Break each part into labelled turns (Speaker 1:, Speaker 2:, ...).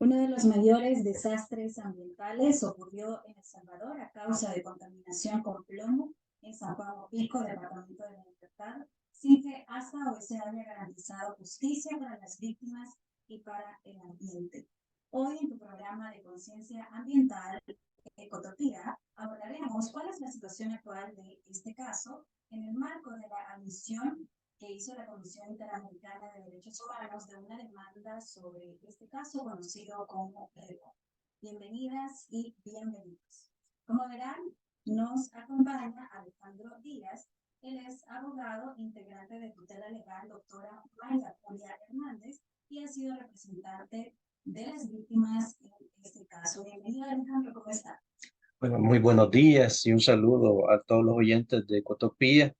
Speaker 1: Uno de los mayores desastres ambientales ocurrió en El Salvador a causa de contaminación con plomo en San Juan Opico, departamento de La Libertad, sin que hasta hoy se haya garantizado justicia para las víctimas y para el ambiente. Hoy en tu programa de conciencia ambiental, Ecotopía, abordaremos cuál es la situación actual de este caso en el marco de la admisión que hizo la Comisión Interamericana de Derechos Humanos de una demanda sobre este caso conocido como REPO. Bienvenidas y bienvenidos. Como verán, nos acompaña Alejandro Díaz. Él es abogado, integrante de tutela legal, doctora María Julia Hernández, y ha sido representante de las víctimas en este caso. Bienvenido, Alejandro, ¿cómo está?
Speaker 2: Bueno, muy buenos días y un saludo a todos los oyentes de Ecotopía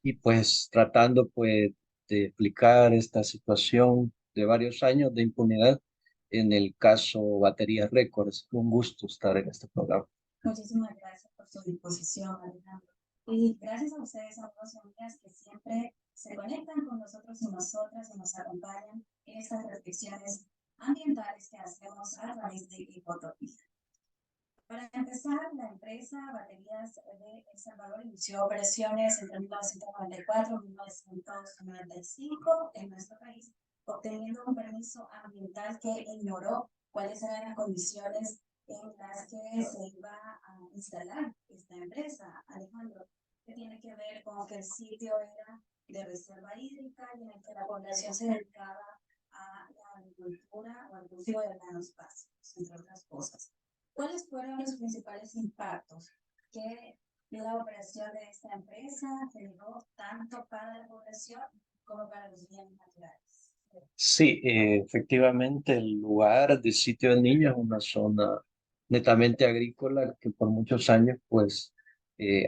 Speaker 2: y pues tratando pues de explicar esta situación de varios años de impunidad en el caso Baterías Records. Un gusto estar en este programa.
Speaker 1: Muchísimas gracias por su disposición, Alejandro. Y gracias a ustedes, amigos y amigas, que siempre se conectan con nosotros y nosotras y nos acompañan en estas reflexiones ambientales que hacemos a través de Ecotopía. Para empezar, la empresa Baterías de El Salvador inició operaciones entre 1994 y 1995 en nuestro país, obteniendo un permiso ambiental que ignoró cuáles eran las condiciones en las que se iba a instalar esta empresa. Alejandro, que tiene que ver con que el sitio era de reserva hídrica y en el que la población se dedicaba a la agricultura o al cultivo de granos básicos, entre otras cosas. ¿Cuáles fueron los principales impactos que la operación de esta empresa generó tanto para la población como para los bienes naturales?
Speaker 2: Sí, efectivamente el lugar de Sitio del Niño es una zona netamente agrícola que por muchos años pues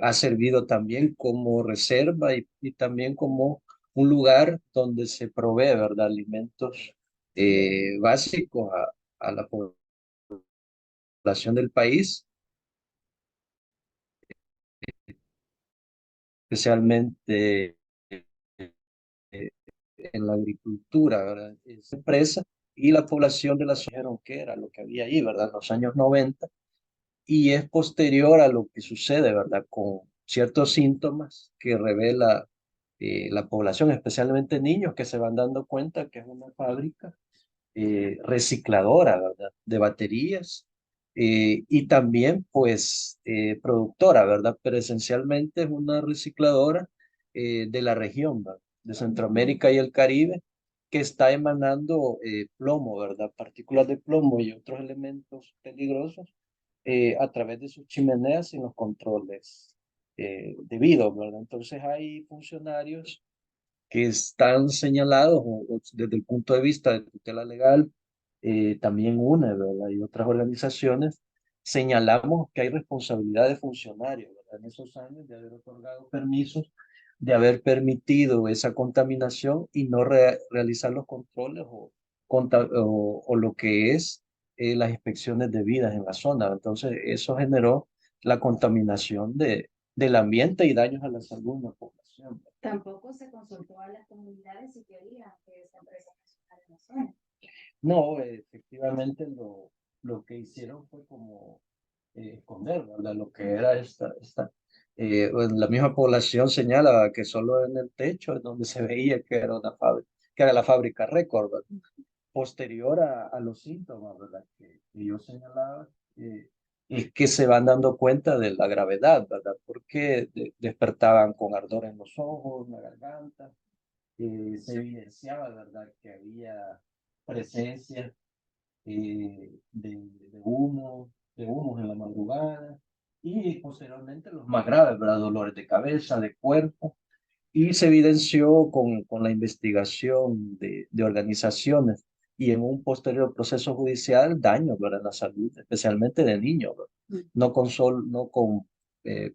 Speaker 2: ha servido también como reserva y también como un lugar donde se provee, ¿verdad?, alimentos básicos a la población del país, especialmente en la agricultura, ¿verdad? Esa empresa y la población de la zona dijeron que era lo que había ahí, ¿verdad? En los años 90 y es posterior a lo que sucede, ¿verdad? Con ciertos síntomas que revela la población, especialmente niños que se van dando cuenta que es una fábrica recicladora, ¿verdad? De baterías y también pues productora, ¿verdad? Pero esencialmente es una recicladora de la región, ¿verdad?, de Centroamérica y el Caribe, que está emanando plomo, ¿verdad? Partículas de plomo y otros elementos peligrosos a través de sus chimeneas sin los controles debidos, ¿verdad? Entonces hay funcionarios que están señalados o desde el punto de vista de tutela legal, también UNE, ¿verdad?, y otras organizaciones, señalamos que hay responsabilidad de funcionarios, ¿verdad?, en esos años de haber otorgado permisos, de haber permitido esa contaminación y no realizar los controles o lo que es las inspecciones debidas en la zona. Entonces, eso generó la contaminación del ambiente y daños a la salud de la población.
Speaker 1: Tampoco se consultó a las comunidades si querían que esta empresa funcionara en la zona.
Speaker 2: No, efectivamente lo que hicieron fue como esconder, ¿verdad?, lo que era pues, la misma población señala que solo en el techo es donde se veía que era una fábrica, que era la fábrica Record, ¿verdad? Posterior a los síntomas, ¿verdad?, que yo señalaba, es que se van dando cuenta de la gravedad, ¿verdad?, porque despertaban con ardor en los ojos, en la garganta, se evidenciaba, ¿verdad?, que había presencia de humo, de humos en la madrugada y posteriormente los más graves, ¿verdad?, dolores de cabeza, de cuerpo, y se evidenció con la investigación de organizaciones y en un posterior proceso judicial daños, ¿verdad?, en la salud, especialmente de niños, ¿verdad?, no con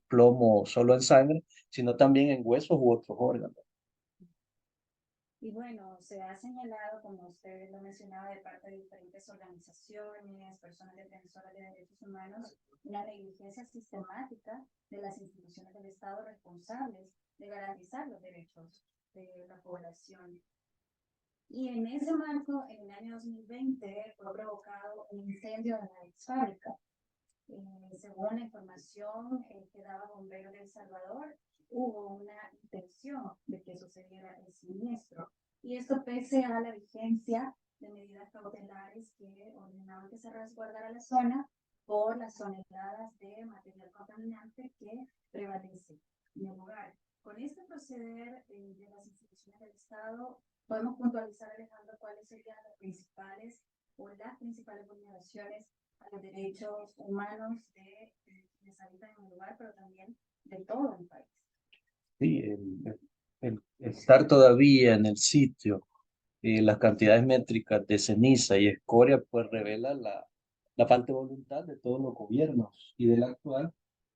Speaker 2: plomo solo en sangre, sino también en huesos u otros órganos.
Speaker 1: Y bueno, se ha señalado, como usted lo mencionaba, de parte de diferentes organizaciones, personas defensoras de derechos humanos, una negligencia sistemática de las instituciones del Estado responsables de garantizar los derechos de la población. Y en ese marco, en el año 2020, fue provocado un incendio en la ex fábrica. Según la información que daba Bomberos de El Salvador, hubo una intención de que sucediera el siniestro. Y esto pese a la vigencia de medidas cautelares que ordenaban que se resguardara la zona por las toneladas de material contaminante que prevalece en el lugar. Con este proceder de las instituciones del Estado, podemos puntualizar, Alejandro, cuáles serían las principales vulneraciones a los derechos humanos de quienes habitan en el lugar, pero también de todo el país.
Speaker 2: Sí, el estar todavía en el sitio, las cantidades métricas de ceniza y escoria, pues revela la falta de voluntad de todos los gobiernos y del actual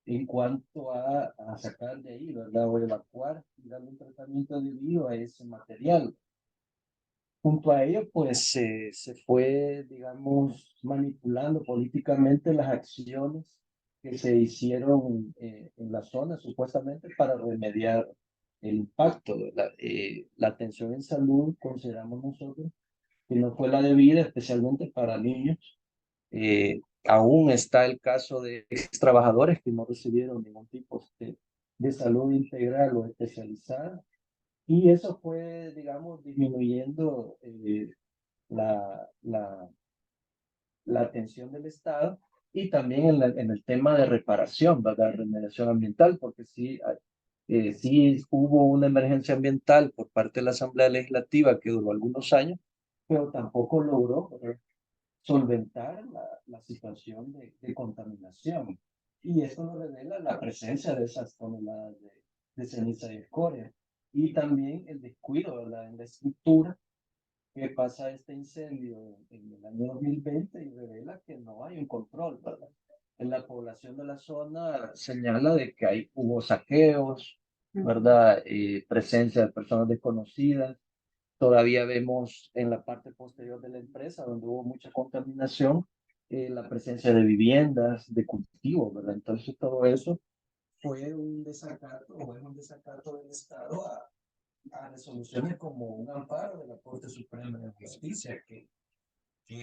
Speaker 2: en cuanto a sacar de ahí, ¿verdad? O evacuar y darle un tratamiento debido a ese material. Junto a ello, pues se fue, digamos, manipulando políticamente las acciones que se hicieron en la zona, supuestamente para remediar el impacto. La atención en salud, consideramos nosotros, que no fue la debida, especialmente para niños. Aún está el caso de ex trabajadores que no recibieron ningún tipo de salud integral o especializada. Y eso fue, digamos, disminuyendo la, la, la atención del Estado y también en el tema de reparación, ¿verdad? Remediación ambiental, porque sí hubo una emergencia ambiental por parte de la Asamblea Legislativa que duró algunos años, pero tampoco logró, ¿verdad?, solventar la situación de contaminación. Y esto nos revela la presencia de esas toneladas de ceniza y escoria. Y también el descuido, ¿verdad?, en la estructura, que pasa este incendio en el año 2020 y revela que no hay un control, ¿verdad? En la población de la zona señala de que hubo saqueos, ¿verdad? Presencia de personas desconocidas. Todavía vemos en la parte posterior de la empresa, donde hubo mucha contaminación, la presencia de viviendas, de cultivos, ¿verdad? Entonces todo eso fue un desacato, o es un desacato del Estado a resoluciones como un amparo de la Corte Suprema de Justicia que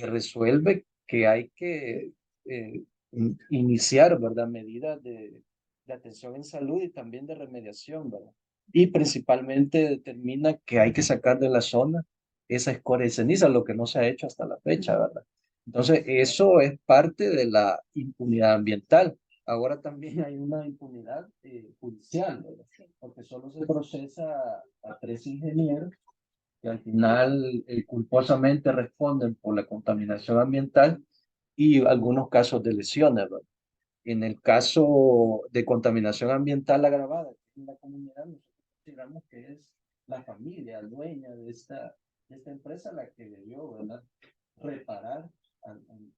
Speaker 2: resuelve que hay que iniciar, ¿verdad?, medidas de atención en salud y también de remediación, ¿verdad? Y principalmente determina que hay que sacar de la zona esa escoria y ceniza, lo que no se ha hecho hasta la fecha, ¿verdad? Entonces, eso es parte de la impunidad ambiental. Ahora también hay una impunidad judicial, ¿verdad? Porque solo se procesa a 3 ingenieros que al final culposamente responden por la contaminación ambiental y algunos casos de lesiones, ¿verdad? En el caso de contaminación ambiental agravada en la comunidad, nosotros consideramos que es la familia dueña de esta empresa la que debió, ¿verdad?, reparar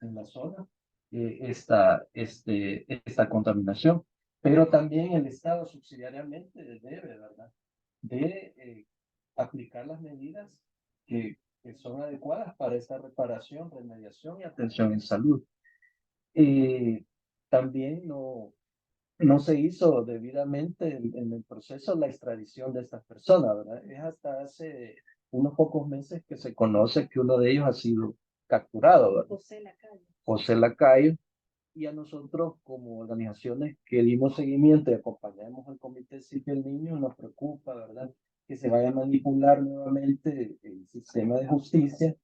Speaker 2: en la zona esta contaminación. Pero también el Estado subsidiariamente debe, ¿verdad?, de aplicar las medidas que son adecuadas para esta reparación, remediación y atención en salud. Eh, También no se hizo debidamente en el proceso la extradición de estas personas, ¿verdad? Es hasta hace unos pocos meses que se conoce que uno de ellos ha sido capturado, ¿verdad?
Speaker 1: José Lacayo.
Speaker 2: José Lacayo. Y a nosotros como organizaciones que dimos seguimiento y acompañamos al Comité Civil del Niño nos preocupa, ¿verdad?, que se vaya a manipular nuevamente el sistema de justicia,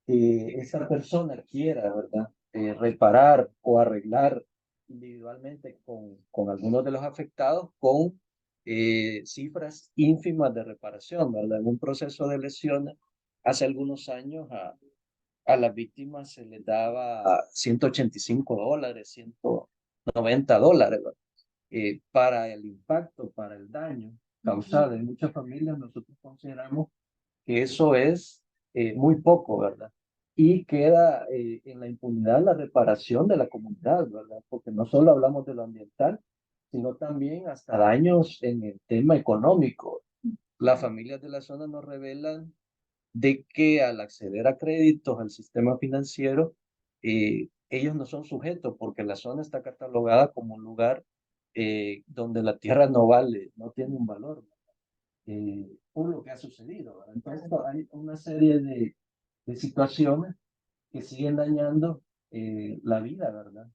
Speaker 2: que esa persona quiera, ¿verdad?, reparar o arreglar individualmente con algunos de los afectados con cifras ínfimas de reparación, ¿verdad? En un proceso de lesiones, hace algunos años a las víctimas se les daba $185, $190, ¿verdad? Para el impacto, para el daño causado en muchas familias, nosotros consideramos que eso es muy poco, ¿verdad? Y queda en la impunidad la reparación de la comunidad, ¿verdad? Porque no solo hablamos de lo ambiental, sino también hasta daños en el tema económico. Las familias de la zona nos revelan de que al acceder a créditos al sistema financiero, ellos no son sujetos porque la zona está catalogada como un lugar donde la tierra no vale, no tiene un valor. por lo que ha sucedido, ¿verdad? Entonces hay una serie de situaciones que siguen dañando la vida, ¿verdad?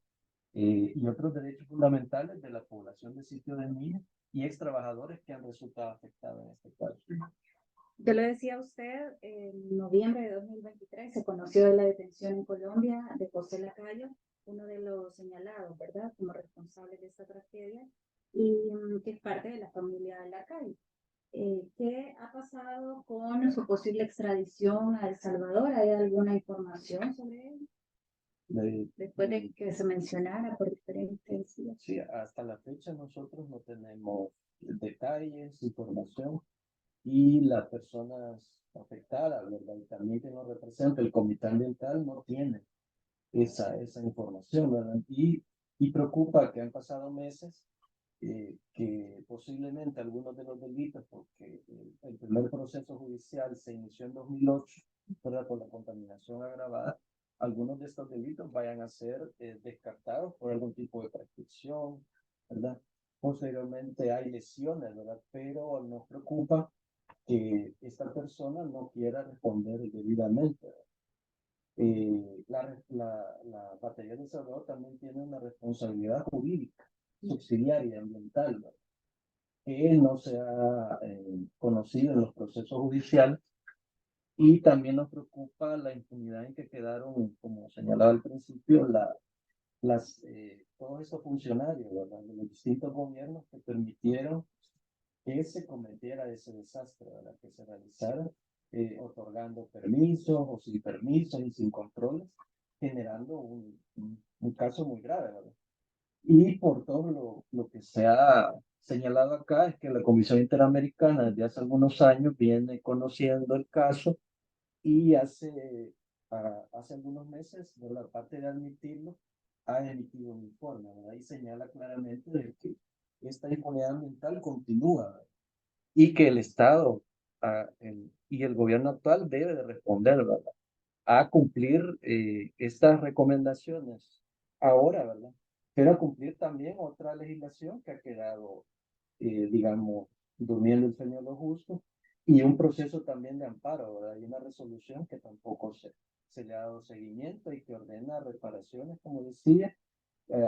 Speaker 2: Y otros derechos fundamentales de la población de sitio de niños y ex trabajadores que han resultado afectados en este caso.
Speaker 1: Ya lo decía usted, en noviembre de 2023 se conoció de la detención en Colombia de José Lacayo, uno de los señalados, ¿verdad?, como responsable de esta tragedia, y que es parte de la familia Lacayo. ¿Qué ha pasado con su posible extradición a El Salvador? ¿Hay alguna información sobre él? Después de que se mencionara por diferentes días.
Speaker 2: Sí, hasta la fecha nosotros no tenemos detalles, información, y las personas afectadas, ¿verdad? Y también que nos representa el comité ambiental no tiene esa información, ¿verdad? Y preocupa que han pasado meses, que posiblemente algunos de los delitos, porque el primer proceso judicial se inició en 2008, ¿verdad?, por la contaminación agravada, algunos de estos delitos vayan a ser descartados por algún tipo de prescripción, ¿verdad? Posteriormente hay lesiones, ¿verdad? Pero nos preocupa que esta persona no quiera responder debidamente. La batería de Salvador también tiene una responsabilidad jurídica, subsidiaria, ambiental, ¿verdad?, que no se ha conocido en los procesos judiciales, y también nos preocupa la impunidad en que quedaron, como señalaba al principio, todos estos funcionarios, ¿verdad?, de los distintos gobiernos que permitieron que se cometiera ese desastre, ¿verdad?, que se realizara otorgando permisos o sin permisos y sin controles, generando un caso muy grave, ¿verdad? Y por todo lo que se ha señalado acá es que la Comisión Interamericana desde hace algunos años viene conociendo el caso, y hace algunos meses, de la parte de admitirlo, ha emitido un informe, ¿verdad? Y señala claramente de que esta impunidad ambiental continúa, ¿verdad?, y que el Estado y el gobierno actual debe de responder, ¿verdad?, a cumplir estas recomendaciones ahora, ¿verdad? Pero a cumplir también otra legislación que ha quedado, digamos, durmiendo el sueño de los justos, y un proceso también de amparo, ¿verdad? Hay una resolución que tampoco se le ha dado seguimiento y que ordena reparaciones, como decía,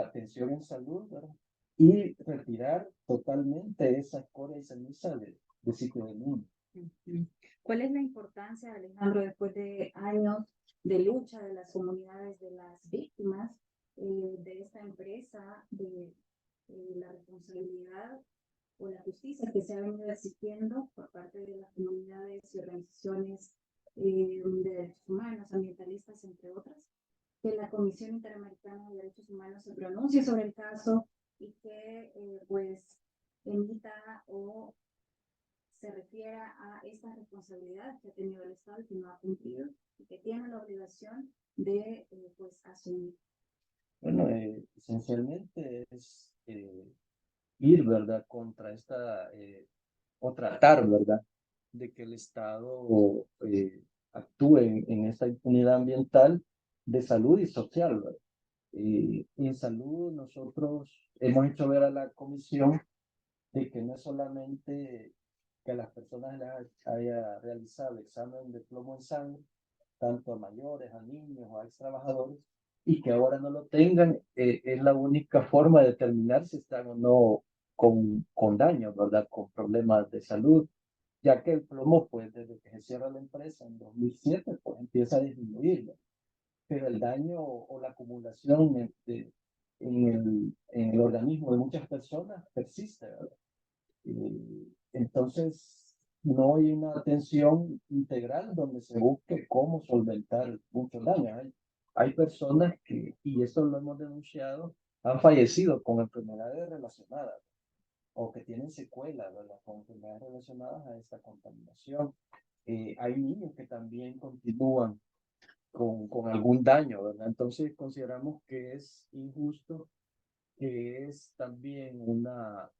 Speaker 2: atención en salud, ¿verdad? Y retirar totalmente esa escoria y ceniza de sitio de niños.
Speaker 1: ¿Cuál es la importancia, Alejandro, después de años de lucha de las comunidades de las víctimas de esta empresa, de la responsabilidad o la justicia que se ha venido exigiendo por parte de las comunidades y organizaciones de derechos humanos, ambientalistas, entre otras, que la Comisión Interamericana de Derechos Humanos se pronuncie sobre el caso y que pues emita o se refiera a esta responsabilidad que ha tenido el Estado y que no ha cumplido y que tiene la obligación de pues asumir?
Speaker 2: Bueno, esencialmente es ir, ¿verdad?, contra o tratar, ¿verdad?, de que el Estado actúe en esta impunidad ambiental, de salud y social, ¿verdad? En salud nosotros hemos hecho ver a la comisión de que no es solamente que a las personas les haya realizado examen de plomo en sangre, tanto a mayores, a niños o a ex trabajadores, y que ahora no lo tengan, es la única forma de determinar si están o no con daños, ¿verdad?, con problemas de salud, ya que el plomo, pues desde que se cierra la empresa en 2007, pues empieza a disminuir, ¿verdad? Pero el daño o la acumulación en el organismo de muchas personas persiste, ¿verdad? Entonces, no hay una atención integral donde se busque cómo solventar muchos daños. Hay personas que, y esto lo hemos denunciado, han fallecido con enfermedades relacionadas o que tienen secuelas, ¿verdad?, con enfermedades relacionadas a esta contaminación. Hay niños que también continúan con algún daño, ¿verdad? Entonces consideramos que es injusto, que es también una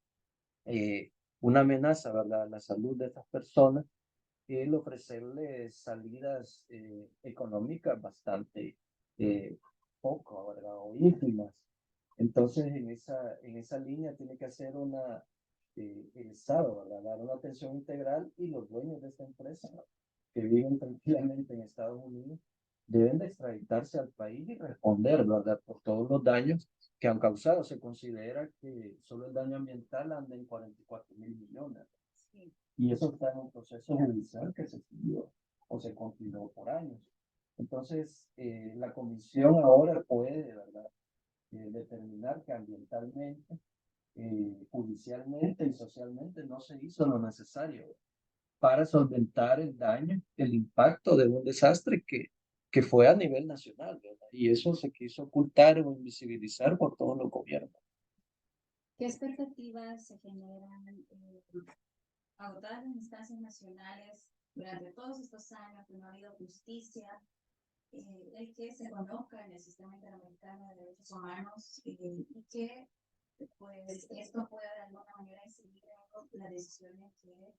Speaker 2: amenaza, ¿verdad?, a la salud de estas personas, el ofrecerles salidas económicas bastante poco, ¿verdad?, o ínfimas. Entonces, en esa línea tiene que hacer el Estado, ¿verdad? Dar una atención integral y los dueños de esta empresa, ¿no?, que viven tranquilamente en Estados Unidos, deben de extraditarse al país y responder, ¿verdad?, por todos los daños que han causado. Se considera que solo el daño ambiental anda en 44.000 millones.
Speaker 1: Sí.
Speaker 2: Y eso está en un proceso judicial que se siguió o se continuó por años. Entonces, la comisión ahora puede, ¿verdad?, determinar que ambientalmente, judicialmente y socialmente no se hizo lo necesario para solventar el daño, el impacto de un desastre que fue a nivel nacional, ¿verdad? Y eso se quiso ocultar o invisibilizar por todos los gobiernos.
Speaker 1: ¿Qué expectativas se generan agotadas en instancias nacionales durante todos estos años que no ha habido justicia? El que se conozca en el sistema interamericano de derechos humanos y que pues esto pueda de alguna manera incidir en las decisiones que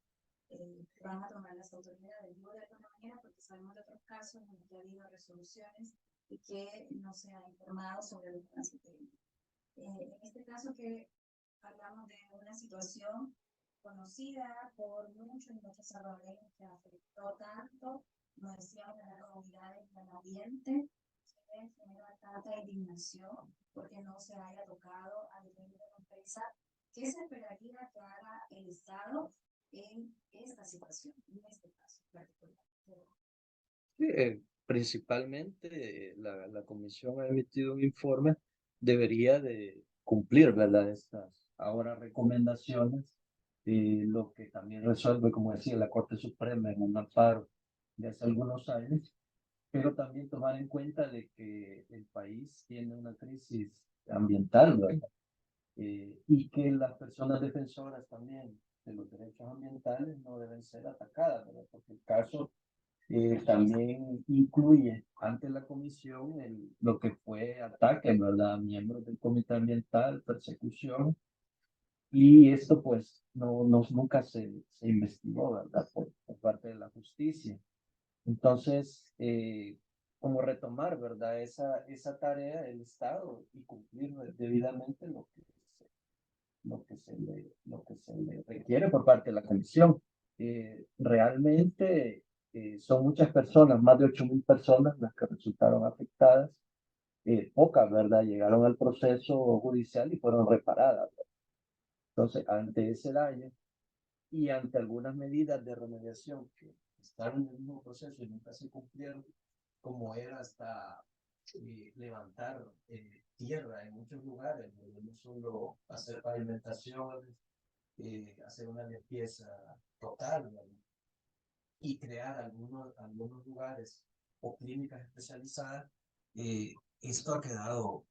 Speaker 1: van a tomar las autoridades. Digo de alguna manera porque sabemos de otros casos en los que ha habido resoluciones y que no se ha informado sobre lo que hace. En este caso que hablamos de una situación conocida por muchos y muchos salvadoreños que afectó tanto, nos decíamos, a las comunidades y al ambiente, que genera tanta indignación porque no se haya tocado a nivel de la empresa. ¿Qué se esperaría que haga el Estado en esta situación, en este caso particular?
Speaker 2: Sí, principalmente la comisión ha emitido un informe, debería de cumplir, ¿verdad?, estas ahora recomendaciones, lo que también resuelve, como decía, la Corte Suprema en un amparo de hace algunos años, pero también tomar en cuenta de que el país tiene una crisis ambiental, ¿verdad? Y que las personas defensoras también de los derechos ambientales no deben ser atacadas, ¿verdad? Porque el caso también incluye ante la comisión lo que fue ataque, ¿verdad?, a miembros del comité ambiental, persecución, y esto pues nunca se investigó, ¿verdad?, por parte de la justicia. Entonces, como retomar, ¿verdad?, esa tarea del Estado y cumplir debidamente lo que se le requiere por parte de la comisión. Realmente son muchas personas, más de 8.000 personas las que resultaron afectadas. Pocas, ¿verdad?, llegaron al proceso judicial y fueron reparadas, ¿verdad? Entonces, ante ese daño y ante algunas medidas de remediación que estaban en el mismo proceso y nunca se cumplieron, como era hasta levantar tierra en muchos lugares, no solo hacer pavimentaciones, hacer una limpieza total, ¿verdad?, y crear algunos lugares o clínicas especializadas, esto ha quedado,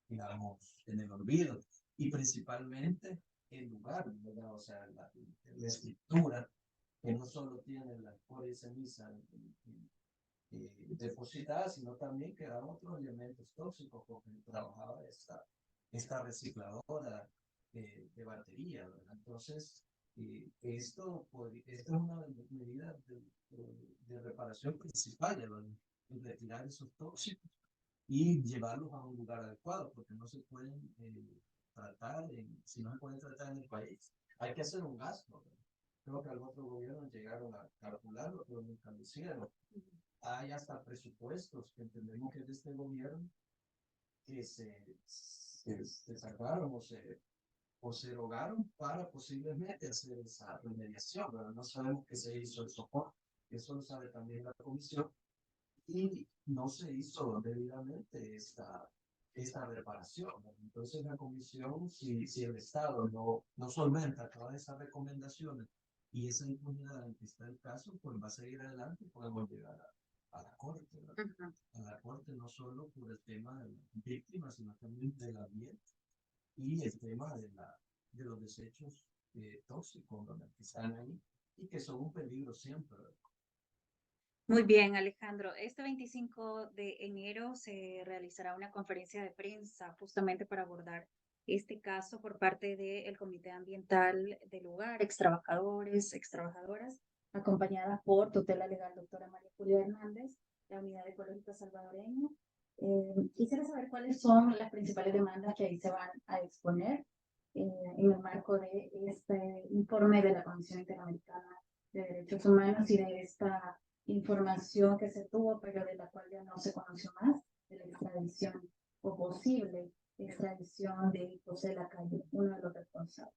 Speaker 2: digamos, en el olvido. Y principalmente el lugar, ¿verdad? O sea, la estructura, que no solo tiene la escoria y ceniza depositada, sino también quedaban otros elementos tóxicos, porque trabajaba esta recicladora de batería, ¿verdad? Entonces, esto es una medida de reparación principal, ¿verdad?, retirar esos tóxicos y llevarlos a un lugar adecuado, porque no se pueden tratar, si no se pueden tratar en el país, hay que hacer un gasto, ¿verdad? Creo que algunos otros gobiernos llegaron a calcularlo, pero nunca lo hicieron. Hay hasta presupuestos que entendemos que es de este gobierno que se sacaron o se erogaron para posiblemente hacer esa remediación, pero no sabemos qué se hizo el soporte. Eso lo sabe también la comisión, y no se hizo debidamente esta reparación. Entonces la comisión, si el Estado no solventa todas esas recomendaciones y esa impunidad en que está el caso, pues va a seguir adelante y podemos llegar a la Corte, ¿verdad? A la Corte no solo por el tema de las víctimas, sino también del ambiente y el tema de los desechos tóxicos, ¿verdad?, que están ahí y que son un peligro siempre, ¿verdad?
Speaker 3: Muy bien, Alejandro. Este 25 de enero se realizará una conferencia de prensa justamente para abordar este caso por parte del Comité Ambiental del lugar, extrabajadores, extrabajadoras, acompañada por tutela legal doctora María Julia Hernández, la Unidad Ecológica Salvadoreña. Quisiera saber cuáles son las principales demandas que ahí se van a exponer. en el marco de este informe de la Comisión Interamericana de Derechos Humanos y de esta información que se tuvo, pero de la cual ya no se conoció más, de la extradición o posible extradición de José Lacayo, uno de los responsables.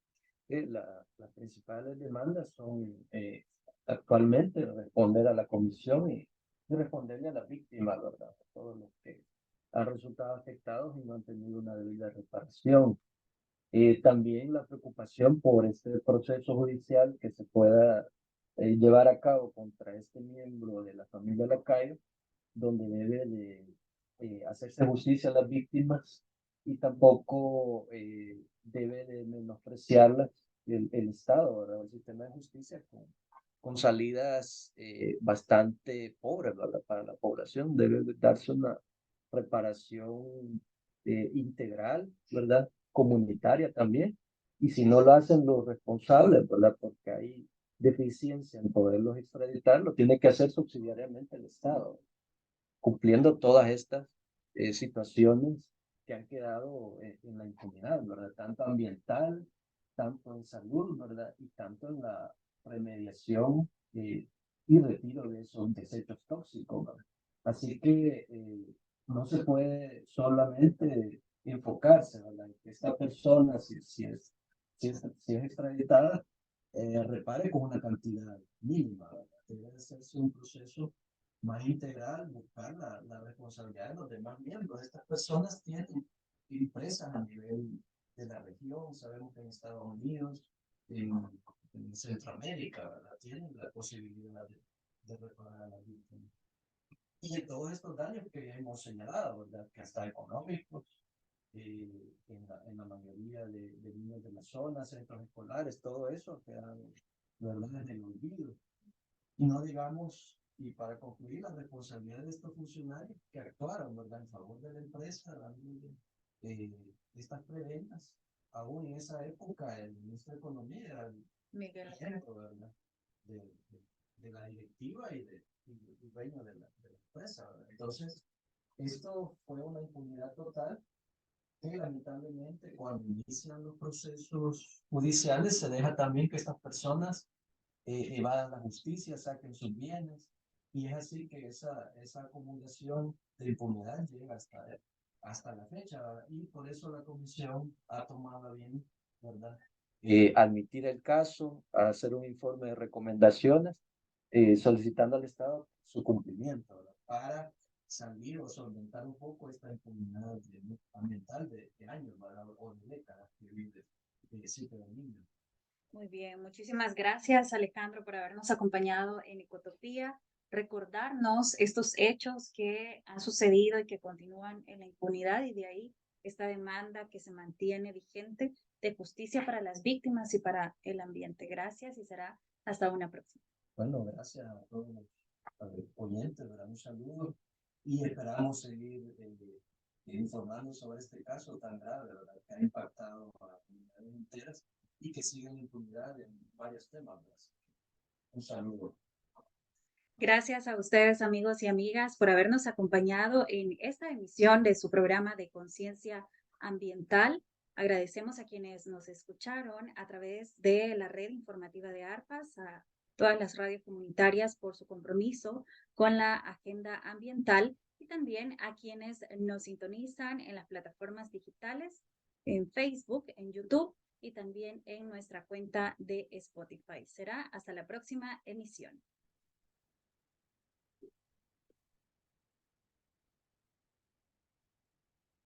Speaker 2: Las principales demandas son actualmente responder a la comisión y responderle a las víctimas, ¿verdad? A todos los que han resultado afectados y no han tenido una debida reparación. También la preocupación por este proceso judicial que se pueda llevar a cabo contra este miembro de la familia Lacayo, donde debe de hacerse justicia a las víctimas y tampoco debe de menospreciarlas el Estado, ¿verdad? El sistema de justicia con salidas bastante pobres, ¿verdad? Para la población debe de darse una reparación integral, ¿verdad? Comunitaria también, y si no lo hacen los responsables, ¿verdad? Porque hay deficiencia en poderlos extraditar, lo tiene que hacer subsidiariamente el Estado, cumpliendo todas estas situaciones que han quedado en la impunidad, ¿verdad? Tanto ambiental, tanto en salud, ¿verdad? Y tanto en la remediación y retiro de esos desechos tóxicos, ¿verdad? Así que no se puede solamente enfocarse, ¿verdad? En que esta persona, si es extraditada, repare con una cantidad mínima, ¿verdad? Debe hacerse un proceso más integral, buscar la responsabilidad de los demás miembros. Estas personas tienen empresas a nivel de la región, sabemos que en Estados Unidos, en Centroamérica, ¿verdad? Tienen la posibilidad de reparar a las víctimas. Y de todos estos daños que hemos señalado, ¿verdad? Que hasta económicos, en la mayoría de niños de la zona, centros escolares, todo eso queda, ¿verdad? En el olvido. Y no digamos, y para concluir, la responsabilidad de estos funcionarios que actuaron, ¿verdad? En favor de la empresa, dando estas prebendas. Aún en esa época, el ministro de Economía era el ejemplo, ¿verdad? De la directiva y del dueño de la empresa, ¿verdad? Entonces, esto fue una impunidad total que lamentablemente cuando inician los procesos judiciales se deja también que estas personas evadan la justicia, saquen sus bienes, y es así que esa acumulación de impunidad llega hasta la fecha, ¿verdad? Y por eso la comisión ha tomado bien, ¿verdad? Admitir el caso, hacer un informe de recomendaciones, solicitando al Estado su cumplimiento, ¿verdad? Para salir o solventar un poco esta impunidad ambiental de años, ¿verdad? O de décadas que vive el sitio del niño.
Speaker 3: Muy bien, muchísimas gracias Alejandro por habernos acompañado en Ecotopía, recordarnos estos hechos que han sucedido y que continúan en la impunidad y de ahí esta demanda que se mantiene vigente de justicia para las víctimas y para el ambiente. Gracias y será hasta una próxima.
Speaker 2: Bueno, gracias a todos los oyentes, ¿verdad? Un saludo y esperamos seguir informando sobre este caso tan grave, ¿verdad? Que ha impactado a las comunidades enteras y que sigue en impunidad en varios temas, ¿verdad? Un saludo.
Speaker 3: Gracias a ustedes, amigos y amigas, por habernos acompañado en esta emisión de su programa de conciencia ambiental. Agradecemos a quienes nos escucharon a través de la red informativa de ARPAS, a todas las radios comunitarias por su compromiso con la agenda ambiental y también a quienes nos sintonizan en las plataformas digitales, en Facebook, en YouTube y también en nuestra cuenta de Spotify. Será hasta la próxima emisión.